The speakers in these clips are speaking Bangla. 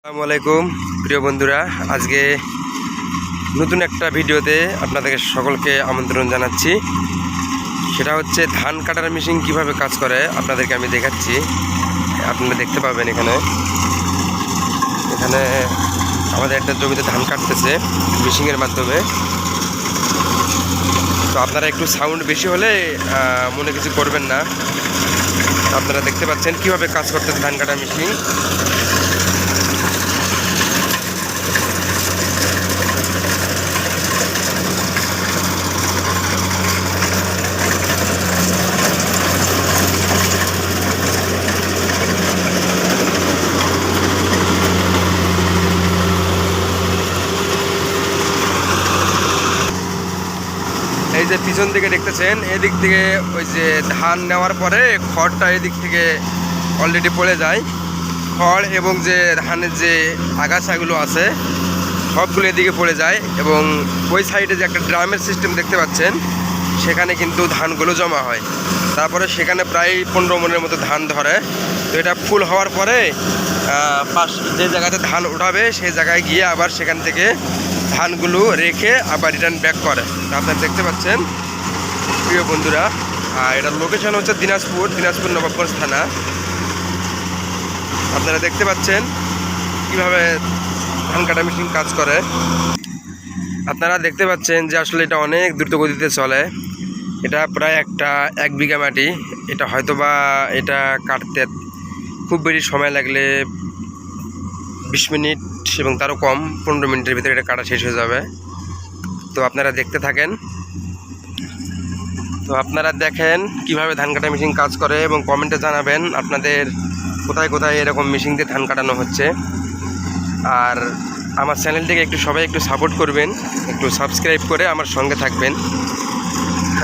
আসসালামু আলাইকুম প্রিয় বন্ধুরা, আজকে নতুন একটা ভিডিওতে আপনাদেরকে সকলকে আমন্ত্রণ জানাচ্ছি। সেটা হচ্ছে ধান কাটার মেশিন কিভাবে কাজ করে আপনাদেরকে আমি দেখাচ্ছি। আপনারা দেখতে পাবেন এখানে আমাদের একটা জমিতে ধান কাটতেছে মেশিনের মাধ্যমে। তো আপনারা একটু সাউন্ড বেশি হলে মনে কিছু করবেন না। আপনারা দেখতে পাচ্ছেন কিভাবে কাজ করতেছে ধান কাটার মেশিন। এই যে পিছন দিকে দেখতেছেন, এদিক থেকে ওই যে ধান নেওয়ার পরে খড়টা এদিক থেকে অলরেডি পড়ে যায়। খড় এবং যে ধানের যে আগাছাগুলো আছে সবগুলো এদিকে পড়ে যায়, এবং ওই সাইডে যে একটা ড্রামের সিস্টেম দেখতে পাচ্ছেন সেখানে কিন্তু ধানগুলো জমা হয়। তারপরে সেখানে প্রায় 15 মণের মতো ধান ধরে। তো এটা ফুল হওয়ার পরে যে জায়গাতে ধান উঠাবে সেই জায়গায় গিয়ে আবার সেখান থেকে ধানগুলো রেখে আবার রিটার্ন ব্যাক করে। আপনারা দেখতে পাচ্ছেন প্রিয় বন্ধুরা, এটার লোকেশন হচ্ছে দিনাজপুর নবাবগঞ্জ থানা। আপনারা দেখতে পাচ্ছেন কিভাবে ধান কাটা মেশিন কাজ করে। আপনারা দেখতে পাচ্ছেন যে আসলে এটা অনেক দ্রুত গতিতে চলে। এটা প্রায় 1 বিঘা মাটি। এটা হয়তোবা এটা কাটতে খুব বেশি সময় লাগলে 20 মিনিট এবং তারও কম, 15 মিনিটের ভিতরে এটা কাটা শেষ হয়ে যাবে। তো আপনারা দেখতে থাকেন। তো আপনারা দেখেন কিভাবে ধান কাটা মেশিন কাজ করে, এবং কমেন্টে জানাবেন আপনাদের কোথায় কোথায় এরকম মেশিন দিয়ে ধান কাটানো হচ্ছে। আর আমার চ্যানেলটিকে সবাই একটু সাপোর্ট করবেন, একটু সাবস্ক্রাইব করে আমার সঙ্গে থাকবেন,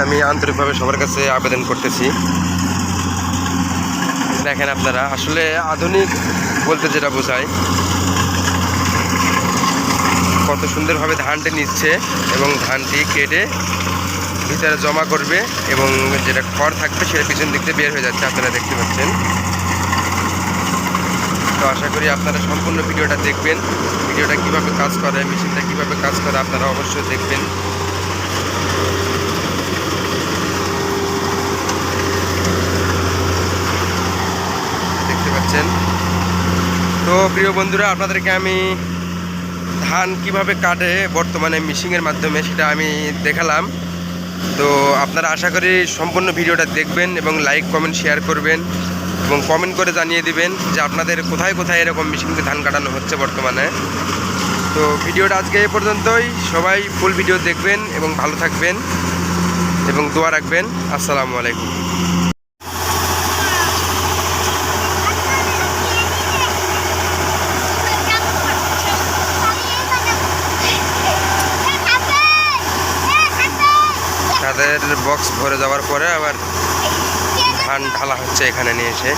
আমি আন্তরিকভাবে সবার কাছে আবেদন করতেছি। দেখেন আপনারা আসলে আধুনিক বলতে যেটা বোঝায়, কত সুন্দরভাবে ধানটি নিচ্ছে এবং ধানটি কেটে ভিতরে জমা করবে, এবং যেটা খড় থাকবে সেটা পিছন দিক থেকে বের হয়ে যাচ্ছে। আপনারা দেখতে পাচ্ছেন। তো আশা করি আপনারা সম্পূর্ণ ভিডিওটা দেখবেন, ভিডিওটা কিভাবে কাজ করে, মেশিনটা কিভাবে কাজ করে আপনারা অবশ্যই দেখবেন। দেখতে পাচ্ছেন। তো প্রিয় বন্ধুরা, আপনাদেরকে আমি ধান কিভাবে কাটে বর্তমানে মেশিনের মাধ্যমে সেটা আমি দেখালাম। তো আপনারা আশা করি সম্পূর্ণ ভিডিওটা দেখবেন এবং লাইক কমেন্ট শেয়ার করবেন, এবং কমেন্ট করে জানিয়ে দিবেন যে আপনাদের কোথায় কোথায় এরকম মেশিনকে ধান কাটানো হচ্ছে বর্তমানে। তো ভিডিওটা আজকে এই পর্যন্তই। সবাই ফুল ভিডিও দেখবেন এবং ভালো থাকবেন এবং দোয়া রাখবেন। আসসালামু আলাইকুম। তাদের বক্স ভরে যাওয়ার পরে আবার ধান ঢালা হচ্ছে এখানে নিয়ে এসে।